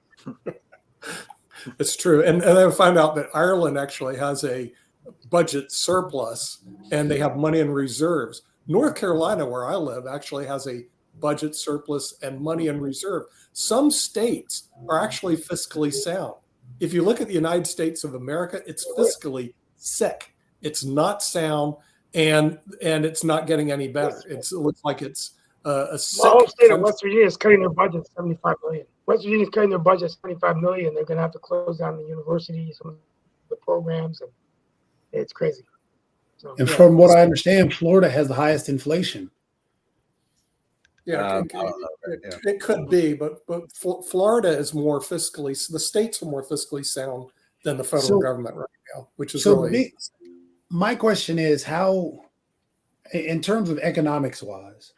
It's true. And then I find out that Ireland actually has a budget surplus and they have money in reserves. North Carolina, where I live, actually has a budget surplus and money in reserve. Some states are actually fiscally sound. If you look at the United States of America, it's fiscally sick. It's not sound, and it's not getting any better. It looks like it's a sick. The whole state of West Virginia is cutting their budget $75 million. West Virginia is cutting their budget $75 million. They're going to have to close down the universities, some of the programs, and it's crazy. So, And from what I understand, Florida has the highest inflation. Yeah, it could be, but Florida is more fiscally. The states are more fiscally sound than the federal government right now, which is really. My question is how, in terms of economics wise,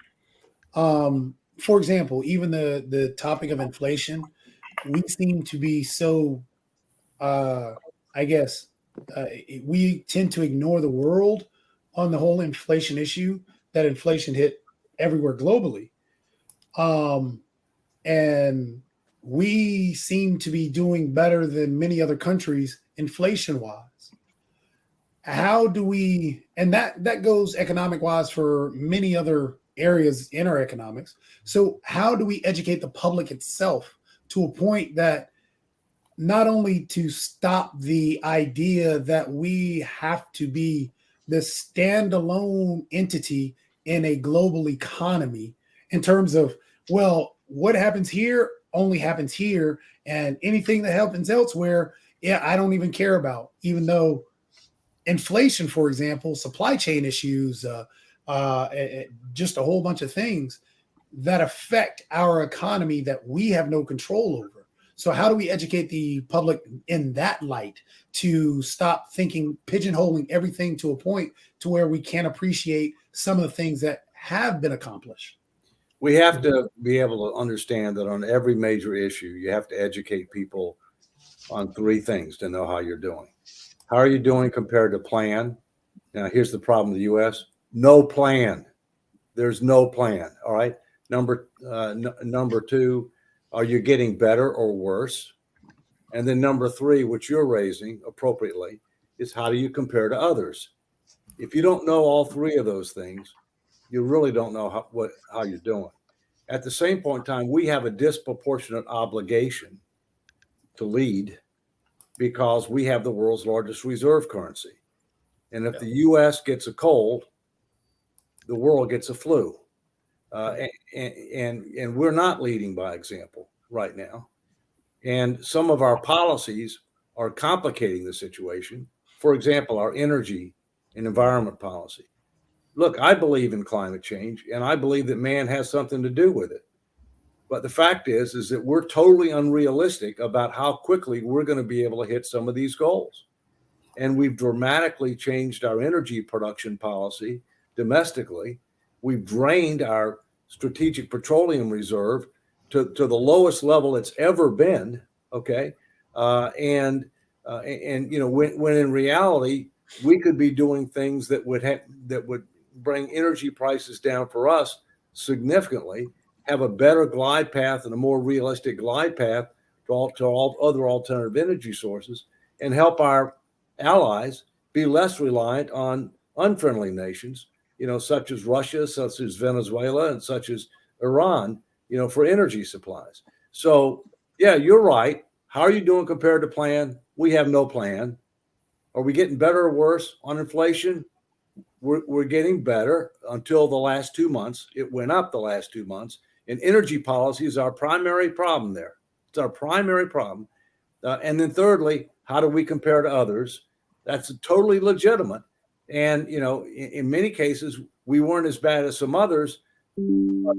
for example, even the topic of inflation, we seem to be so, we tend to ignore the world on the whole inflation issue, that inflation hit everywhere globally. And we seem to be doing better than many other countries inflation wise. How do we, and that goes economic wise for many other areas in our economics. So how do we educate the public itself to a point that not only to stop the idea that we have to be this standalone entity in a global economy in terms of, well, what happens here only happens here, and anything that happens elsewhere, I don't even care about, even though inflation, for example, supply chain issues, just a whole bunch of things that affect our economy that we have no control over. So how do we educate the public in that light to stop pigeonholing everything to a point to where we can't appreciate some of the things that have been accomplished? We have to be able to understand that on every major issue, you have to educate people on three things to know how you're doing. How are you doing compared to plan? Now, here's the problem with the U.S. No plan. There's no plan. All right. Number two, are you getting better or worse? And then number three, which you're raising appropriately, is how do you compare to others? If you don't know all three of those things, you really don't know how you're doing. At the same point in time, we have a disproportionate obligation to lead because we have the world's largest reserve currency. And if the U.S. gets a cold, the world gets a flu. And we're not leading by example right now. And some of our policies are complicating the situation. For example, our energy and environment policy. Look, I believe in climate change, and I believe that man has something to do with it. But the fact is that we're totally unrealistic about how quickly we're going to be able to hit some of these goals. And we've dramatically changed our energy production policy domestically. We've drained our strategic petroleum reserve to the lowest level it's ever been. Okay. And you know, when in reality, we could be doing things that would bring energy prices down for us significantly, have a better glide path and a more realistic glide path to all other alternative energy sources, and help our allies be less reliant on unfriendly nations, you know, such as Russia, such as Venezuela, and such as Iran, you know, for energy supplies. So, yeah, you're right. How are you doing compared to plan? We have no plan. Are we getting better or worse on inflation? We're getting better until the last 2 months. It went up the last 2 months. And energy policy is our primary problem there. It's our primary problem. And then thirdly, how do we compare to others? That's totally legitimate. And, you know, in many cases, we weren't as bad as some others. But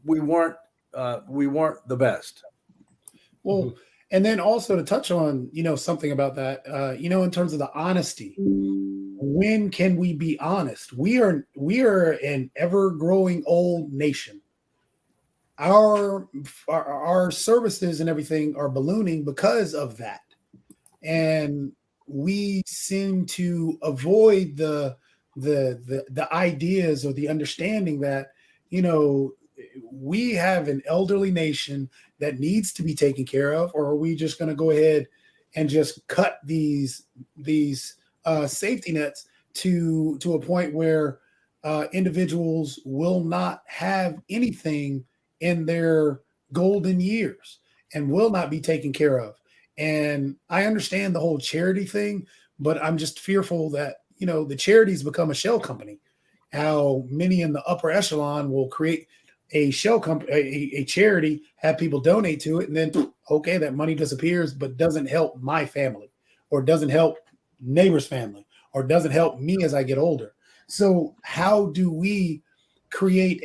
we weren't the best. Well, and then also to touch on, you know, something about that, you know, in terms of the honesty, when can we be honest? We are an ever growing old nation. Our services and everything are ballooning because of that. And we seem to avoid the ideas or the understanding that, you know, we have an elderly nation that needs to be taken care of, or are we just going to go ahead and just cut these safety nets to a point where individuals will not have anything in their golden years and will not be taken care of? And I understand the whole charity thing, but I'm just fearful that, you know, the charities become a shell company. How many in the upper echelon will create a shell company, a charity, have people donate to it, and then, okay, that money disappears, but doesn't help my family, or doesn't help neighbor's family, or doesn't help me as I get older. So how do we create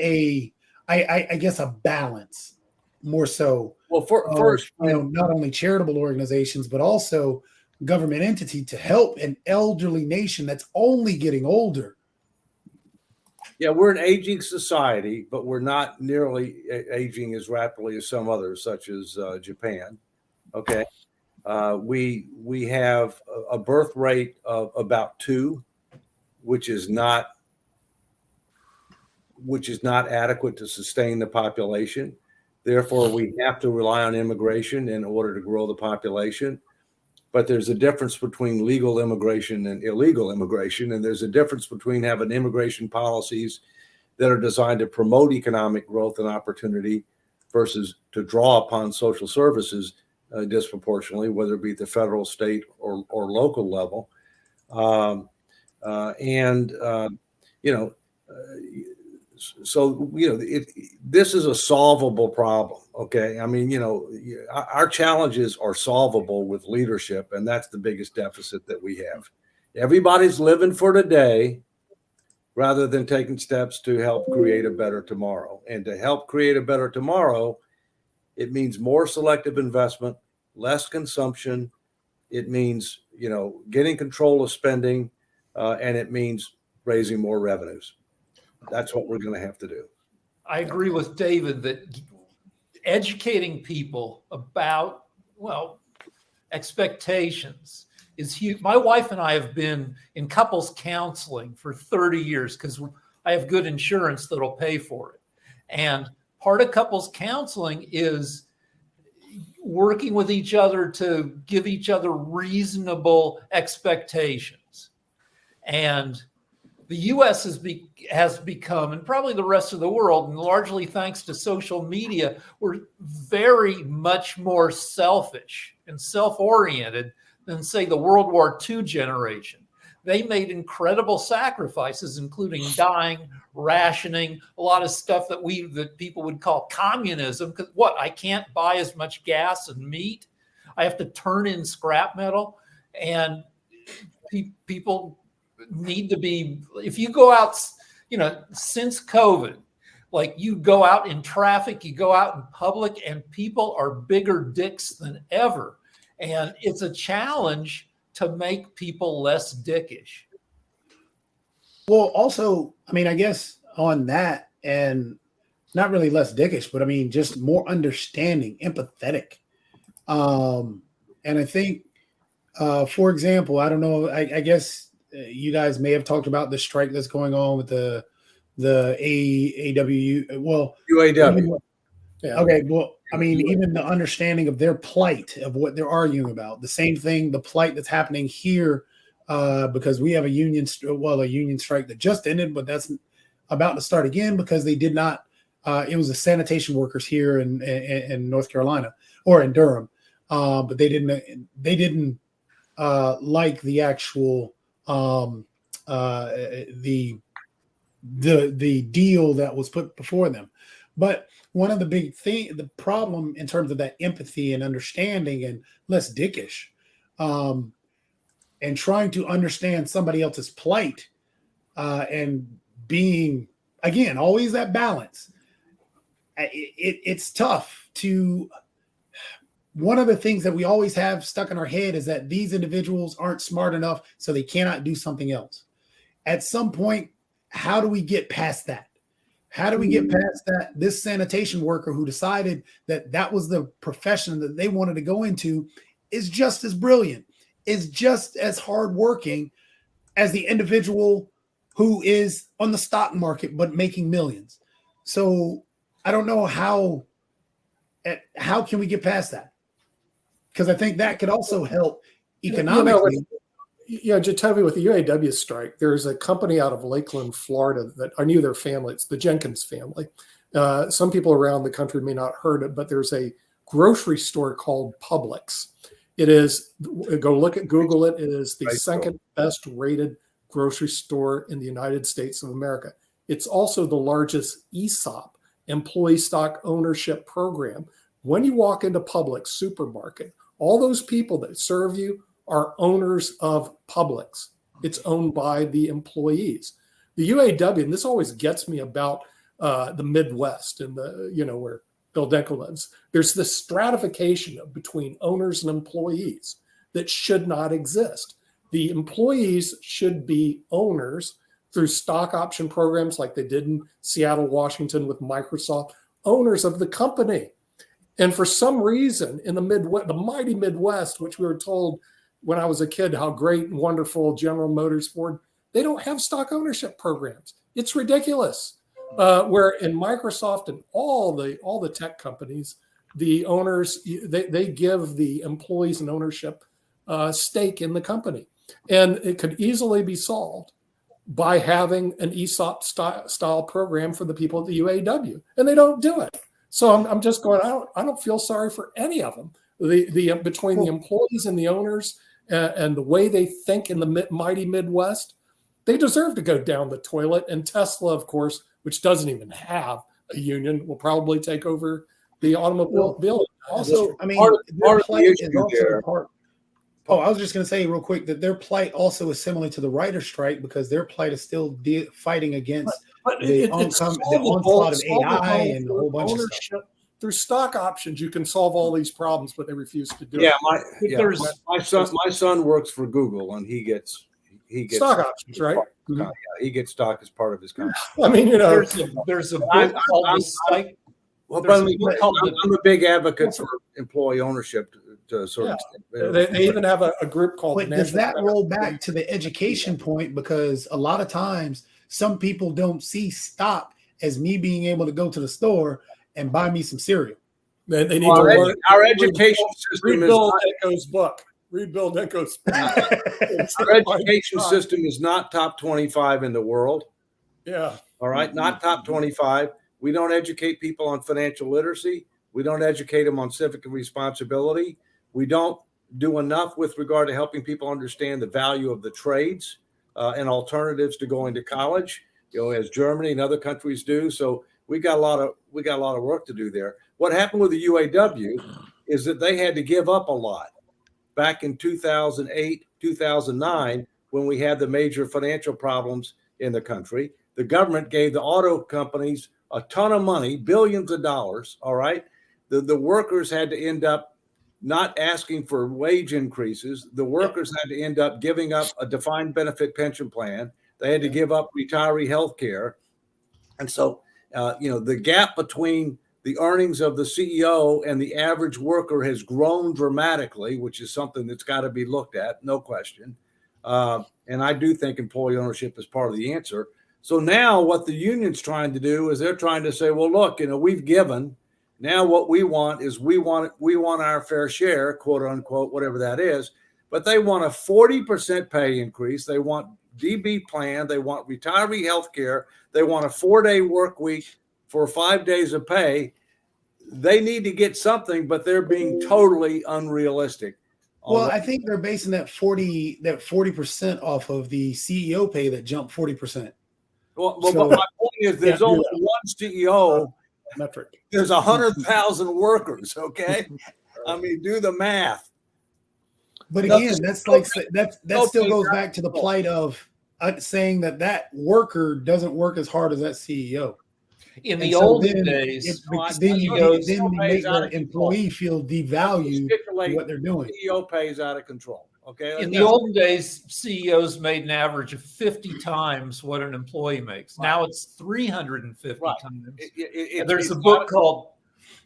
I guess a balance more so? Well, first, you know, not only charitable organizations, but also government entity to help an elderly nation that's only getting older. yeah, we're an aging society, but we're not nearly aging as rapidly as some others, such as Japan. Okay, we have a birth rate of about 2, which is not adequate to sustain the population. Therefore, we have to rely on immigration in order to grow the population. But there's a difference between legal immigration and illegal immigration. And there's a difference between having immigration policies that are designed to promote economic growth and opportunity versus to draw upon social services disproportionately, whether it be at the federal, state, or local level. You know, so, you know, this is a solvable problem. Okay. I mean, you know, our challenges are solvable with leadership, and that's the biggest deficit that we have. Everybody's living for today rather than taking steps to help create a better tomorrow. And to help create a better tomorrow, it means more selective investment, less consumption. It means, you know, getting control of spending, and it means raising more revenues. That's what we're going to have to do. I agree with David that educating people about, well, expectations is huge. My wife and I have been in couples counseling for 30 years because I have good insurance that'll pay for it. And part of couples counseling is working with each other to give each other reasonable expectations. And the U.S. has become, and probably the rest of the world, and largely thanks to social media, we're very much more selfish and self-oriented than, say, the World War II generation. They made incredible sacrifices, including dying, rationing, a lot of stuff that people would call communism. Because what? I can't buy as much gas and meat. I have to turn in scrap metal, and people need to be. If you go out, since COVID, like you go out in traffic, you go out in public, and people are bigger dicks than ever, and it's a challenge to make people less dickish. Well, also, I mean, I guess on that, and not really less dickish, but I mean, just more understanding, empathetic. And I think, for example, I don't know, I guess you guys may have talked about the strike that's going on with the AAW. Well, UAW. Yeah. Okay, well, I mean, even the understanding of their plight, of what they're arguing about, the same thing, the plight that's happening here, because we have a union strike that just ended, but that's about to start again because they did not. It was the sanitation workers here in North Carolina or in Durham, but they didn't like the actual the deal that was put before them, but. One of the the problem in terms of that empathy and understanding and less dickish, and trying to understand somebody else's plight, and being, again, always that balance. It's tough to. One of the things that we always have stuck in our head is that these individuals aren't smart enough, so they cannot do something else. At some point, how do we get past that? How do we get past that? This sanitation worker who decided that that was the profession that they wanted to go into is just as brilliant, is just as hardworking as the individual who is on the stock market but making millions. So I don't know how can we get past that? Because I think that could also help economically. Jacoby, with the UAW strike, there's a company out of Lakeland, Florida that I knew their family. It's the Jenkins family. Some people around the country may not heard it, but there's a grocery store called Publix. It is, Google it. It is the second best rated grocery store in the United States of America. It's also the largest ESOP, employee stock ownership program. When you walk into Publix supermarket, all those people that serve you are owners of Publix. It's owned by the employees. The UAW, and this always gets me about the Midwest and where Bill Denkel lives. There's this stratification between owners and employees that should not exist. The employees should be owners through stock option programs like they did in Seattle, Washington with Microsoft, owners of the company. And for some reason in the Midwest, the mighty Midwest, which we were told when I was a kid, how great and wonderful General Motors, Ford, they don't have stock ownership programs. It's ridiculous. Where in Microsoft and all the tech companies, the owners, they give the employees an ownership stake in the company. And it could easily be solved by having an ESOP style program for the people at the UAW. And they don't do it. So I'm just going, I don't feel sorry for any of them. Between the employees and the owners, and the way they think in the mighty Midwest, they deserve to go down the toilet. And Tesla, of course, which doesn't even have a union, will probably take over the automobile. Also, I mean, part of the issue there. I was just going to say real quick that their plight also is similar to the writer's strike because their plight is still fighting against the onslaught of AI and a whole bunch of stuff. Through stock options, you can solve all these problems, but they refuse to do it. My son works for Google, and he gets stock options, right? Yeah, he gets stock as part of his company. I mean, there's a book called The Psych. Well, I'm a big advocate for employee ownership sort Yeah. of. They even have a group called But the does National that roll back to the education point? Because a lot of times some people don't see stock as me being able to go to the store and buy me some cereal. They need to Our, learn. our education system Read is Bill not, Denko's book. Read Bill Denko's book. our education system is not top 25 in the world. Yeah. All right, not top 25. We don't educate people on financial literacy. We don't educate them on civic responsibility. We don't do enough with regard to helping people understand the value of the trades and alternatives to going to college, as Germany and other countries do. So we got a lot of work to do there. What happened with the UAW is that they had to give up a lot back in 2008, 2009, when we had the major financial problems in the country. The government gave the auto companies a ton of money, billions of dollars. All right. The workers had to end up not asking for wage increases. The workers had to end up giving up a defined benefit pension plan. They had to give up retiree health care. And so, the gap between the earnings of the CEO and the average worker has grown dramatically, which is something that's got to be looked at, no question. And I do think employee ownership is part of the answer. So now what the union's trying to do is they're trying to say, well, look, we've given. Now what we want is we want our fair share, quote unquote, whatever that is. But they want a 40% pay increase. They want DB plan. They want retiree health care. They want a 4-day work week for 5 days of pay. They need to get something, but they're being totally unrealistic. Well, I think they're basing that 40% off of the CEO pay that jumped 40%. Well, but my point is there's only one CEO. Metric. There's 100,000 workers. Okay. I mean, do the math. But again, that's like that still goes back to the plight of saying that worker doesn't work as hard as that CEO. In the olden days, days, then you CEO make pays out the of employee feel devalued for what they're doing. CEO pays out of control. Okay. in the olden days, CEOs made an average of 50 times what an employee makes. Now it's 350 times. There's a book called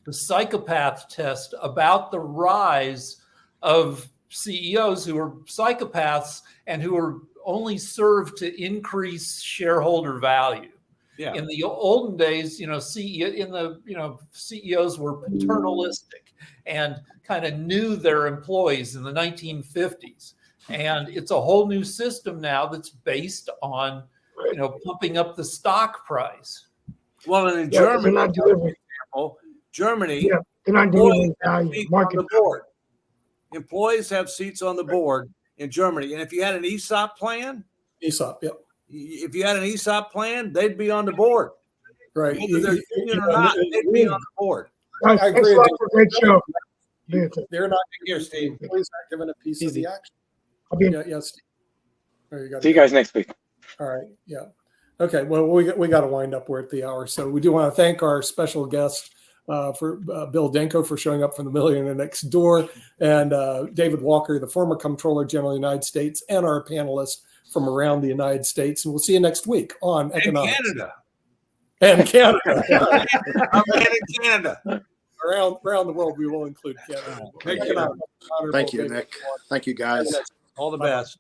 The Psychopath Test about the rise of CEOs who are psychopaths and who are only served to increase shareholder value. Yeah. In the olden days, CEOs were paternalistic and kind of knew their employees in the 1950s. And it's a whole new system now that's based on, pumping up the stock price. Well, and in They're Germany, not delivering. Germany, They're not delivering value. seats on Market the board. Employees have seats on the board in Germany. And if you had an ESOP plan, ESOP, yep. if you had an ESOP plan, they'd be on the board. Right. Whether they're union or not, they'd be on the board. Guys, I thanks agree a lot with for a great show. They're not Here, Steve. employees aren't given a piece of the action. I'll be in. Yeah, Steve. There you go. See you guys next week. All right. Yeah. Okay. Well, we got to wind up. We're at the hour. So we do want to thank our special guest for Bill Denko for showing up from the Millionaire Next Door, and David Walker, the former Comptroller General of the United States, and our panelists from around the United States. And we'll see you next week on Economics. And Canada. And Canada. I'm in Canada. around the world, we will include Canada. Thank you, Nick. Thank you, guys. All the best.